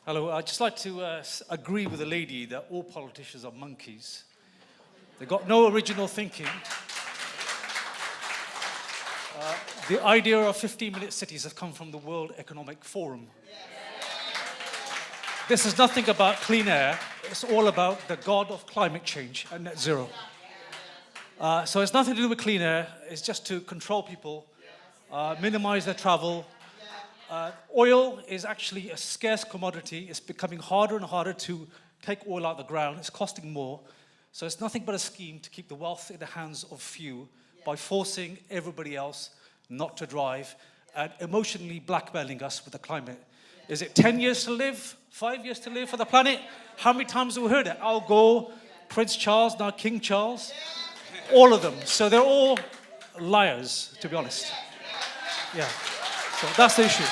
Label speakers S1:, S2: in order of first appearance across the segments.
S1: Hello, I'd just like to agree with the lady that all politicians are monkeys. They've got no original thinking. The idea of 15-minute cities has come from the World Economic Forum. This is nothing about clean air. It's all about the god of climate change and net zero. So it's nothing to do with clean air. It's just to control people, minimize their travel. Oil is actually a scarce commodity. It's becoming harder and harder to take oil out of the ground. It's costing more. So it's nothing but a scheme to keep the wealth in the hands of few by forcing everybody else not to drive and emotionally blackmailing us with the climate. Is it 10 years to live? 5 years to live for the planet? How many times have we heard it? Al Gore, Prince Charles, now King Charles. All of them. So they're all liars, to be honest. Yeah. So that's the issue.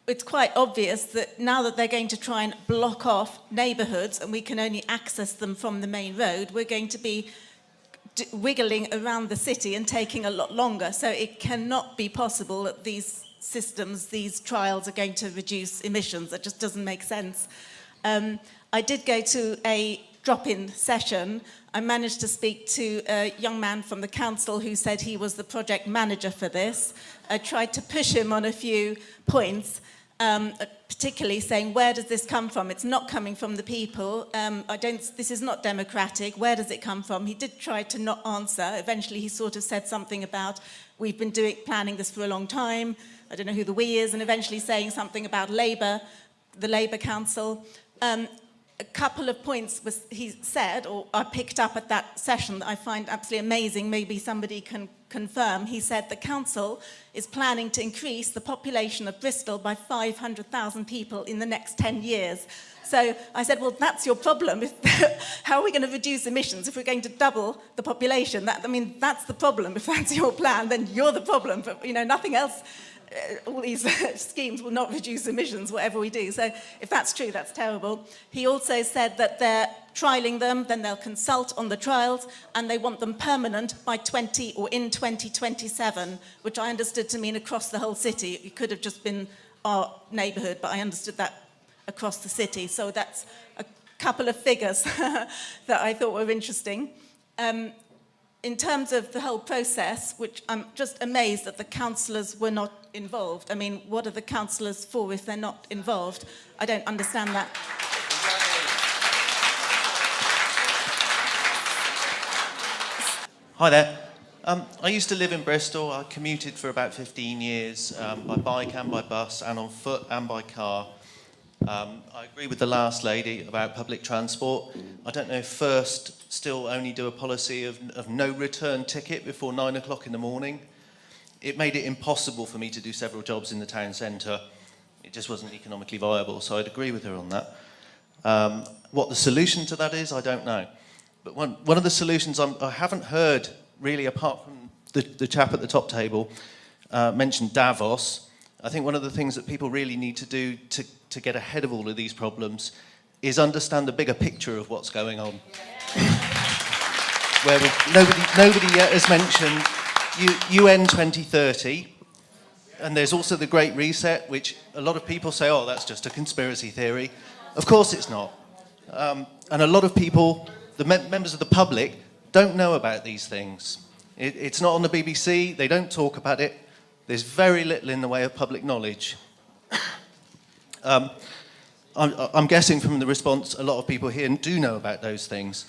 S2: It's quite obvious that now that they're going to try and block off neighbourhoods and we can only access them from the main road, we're going to be wiggling around the city and taking a lot longer. So it cannot be possible that these systems, these trials are going to reduce emissions. That just doesn't make sense. I did go to a drop-in session. I managed to speak to a young man from the council who said he was the project manager for this. I tried to push him on a few points, particularly saying, where does this come from? It's not coming from the people. This is not democratic. Where does it come from? He did try to not answer. Eventually, he sort of said something about, we've been planning this for a long time. I don't know who the we is, and eventually saying something about Labour, the Labour Council. A couple of points he said, or I picked up at that session that I find absolutely amazing. Maybe somebody can confirm. He said the council is planning to increase the population of Bristol by 500,000 people in the next 10 years. So I said, well, that's your problem. How are we going to reduce emissions if we're going to double the population? That's the problem. If that's your plan, then you're the problem. But, nothing else. All these schemes will not reduce emissions, whatever we do. So if that's true, that's terrible. He also said that they're trialling them, then they'll consult on the trials, and they want them permanent by in 2027, which I understood to mean across the whole city. It could have just been our neighbourhood, but I understood that across the city. So that's a couple of figures that I thought were interesting. In terms of the whole process, which I'm just amazed that the councillors were not involved. What are the councillors for if they're not involved? I don't understand that.
S3: Hi there. I used to live in Bristol. I commuted for about 15 years by bike and by bus and on foot and by car. I agree with the last lady about public transport. I don't know if First still only do a policy of no return ticket before 9 o'clock in the morning. It made it impossible for me to do several jobs in the town centre. It just wasn't economically viable, so I'd agree with her on that. What the solution to that is, I don't know. But one of the solutions I haven't heard, really, apart from the chap at the top table, mentioned Davos. I think one of the things that people really need to do to get ahead of all of these problems is understand the bigger picture of what's going on. Where nobody yet has mentioned UN 2030, and there's also the Great Reset, which a lot of people say, oh, that's just a conspiracy theory. Of course it's not. And a lot of people, the members of the public, don't know about these things. It's not on the BBC, they don't talk about it. There's very little in the way of public knowledge. I'm guessing from the response, a lot of people here do know about those things.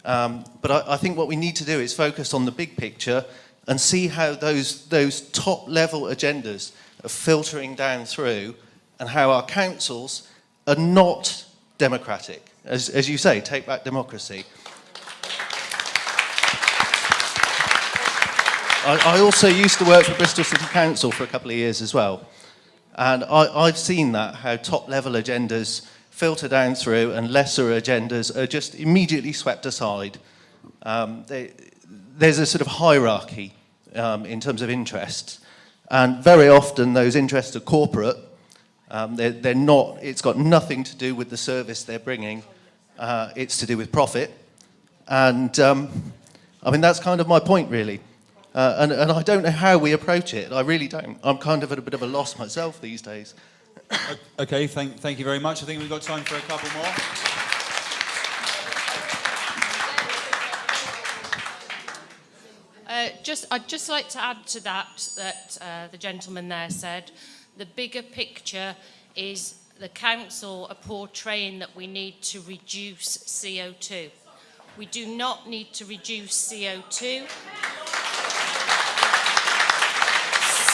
S3: But I think what we need to do is focus on the big picture and see how those top-level agendas are filtering down through and how our councils are not democratic. As you say, take back democracy. I also used to work for Bristol City Council for a couple of years as well. And I've seen that, how top-level agendas filter down through and lesser agendas are just immediately swept aside. There's a sort of hierarchy in terms of interests. And very often those interests are corporate. They're not, it's got nothing to do with the service they're bringing. It's to do with profit. And that's kind of my point, really. And I don't know how we approach it. I really don't. I'm kind of at a bit of a loss myself these days.
S4: Okay, thank you very much. I think we've got time for a couple more.
S5: I'd just like to add to that the gentleman there said, the bigger picture is the council are portraying that we need to reduce CO2. We do not need to reduce CO2.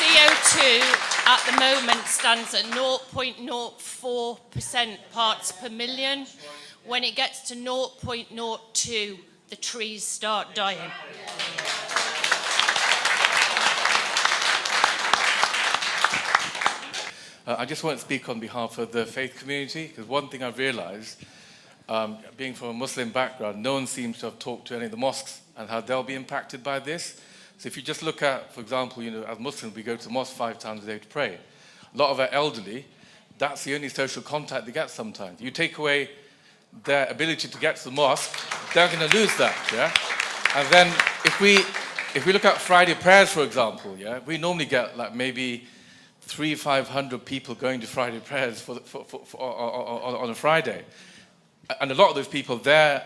S5: CO2 at the moment stands at 0.04% parts per million. When it gets to 0.02, the trees start dying.
S6: I just want to speak on behalf of the faith community, because one thing I've realised, being from a Muslim background, no one seems to have talked to any of the mosques and how they'll be impacted by this. So if you just look at, for example, as Muslims, we go to the mosque 5 times a day to pray. A lot of our elderly, that's the only social contact they get sometimes. You take away their ability to get to the mosque, they're going to lose that, yeah? And then if we look at Friday prayers, for example, yeah, we normally get like maybe 300-500 people going to Friday prayers on a Friday. And a lot of those people, they're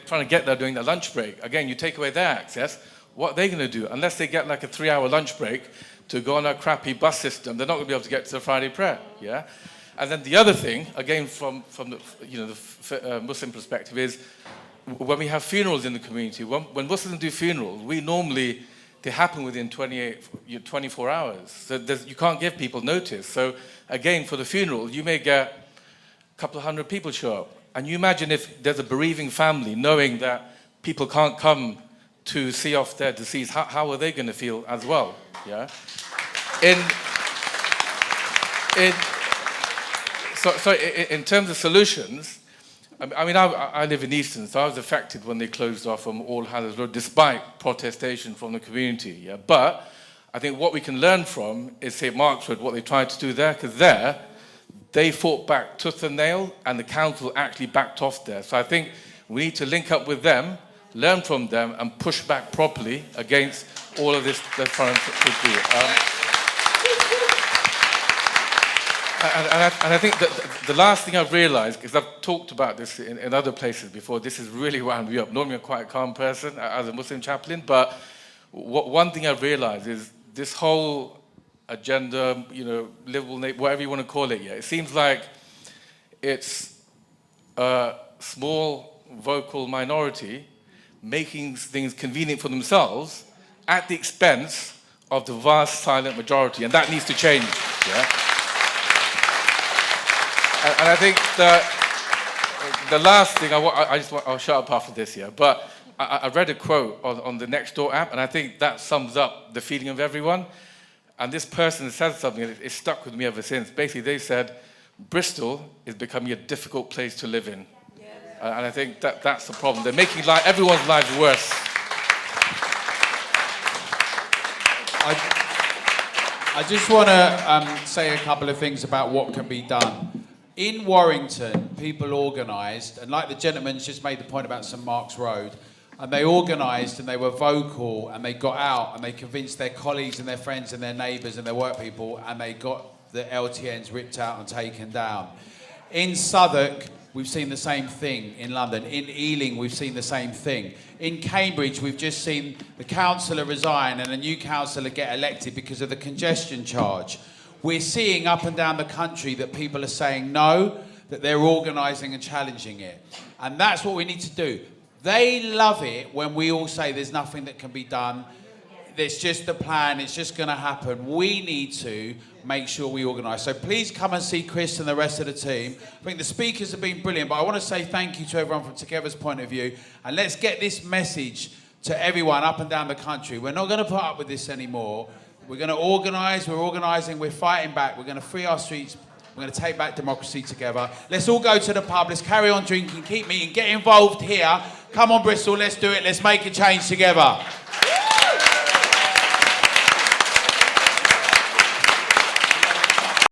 S6: trying to get there during their lunch break. Again, you take away their access, what are they going to do? Unless they get like a 3-hour lunch break to go on a crappy bus system, they're not going to be able to get to the Friday prayer, yeah? And then the other thing, again, from the Muslim perspective, is when we have funerals in the community, when Muslims do funerals, they happen within 24 hours. So you can't give people notice. So again, for the funeral, you may get a couple of hundred people show up. And you imagine if there's a bereaving family knowing that people can't come to see off their deceased, how are they going to feel as well? Yeah. So in terms of solutions, I mean, I live in Easton, so I was affected when they closed off from All Hallows Road, despite protestation from the community. Yeah? But I think what we can learn from is St. Mark's Road, what they tried to do there, because there, they fought back tooth and nail, and the council actually backed off there. So I think we need to link up with them, learn from them, and push back properly against all of this they're trying to do. And I think that the last thing I've realised, because I've talked about this in other places before, this has really wound me up. Normally I'm quite a calm person as a Muslim chaplain, but one thing I've realised is this whole agenda, livable, whatever you want to call it, yeah, it seems like it's a small vocal minority making things convenient for themselves at the expense of the vast silent majority, and that needs to change, yeah? And I think the last thing I'll shut up after this, yeah. But I read a quote on the Nextdoor app, and I think that sums up the feeling of everyone. And this person said something, and it stuck with me ever since. Basically, they said, Bristol is becoming a difficult place to live in. Yeah. And I think that's the problem. They're making everyone's lives worse.
S4: I just want to say a couple of things about what can be done. In Warrington, people organised, and like the gentleman's just made the point about St Mark's Road, and they organised and they were vocal and they got out and they convinced their colleagues and their friends and their neighbours and their work people, and they got the LTNs ripped out and taken down. In Southwark, we've seen the same thing. In London. In Ealing, we've seen the same thing. In Cambridge, we've just seen the councillor resign and a new councillor get elected because of the congestion charge. We're seeing up and down the country that people are saying no, that they're organising and challenging it. And that's what we need to do. They love it when we all say there's nothing that can be done. There's just a plan, it's just going to happen. We need to make sure we organise. So please come and see Chris and the rest of the team. I think the speakers have been brilliant, but I want to say thank you to everyone from Together's point of view. And let's get this message to everyone up and down the country. We're not going to put up with this anymore. We're going to organise, we're organising, we're fighting back. We're going to free our streets. We're going to take back democracy together. Let's all go to the pub. Let's carry on drinking, keep meeting, get involved here. Come on, Bristol, let's do it. Let's make a change together.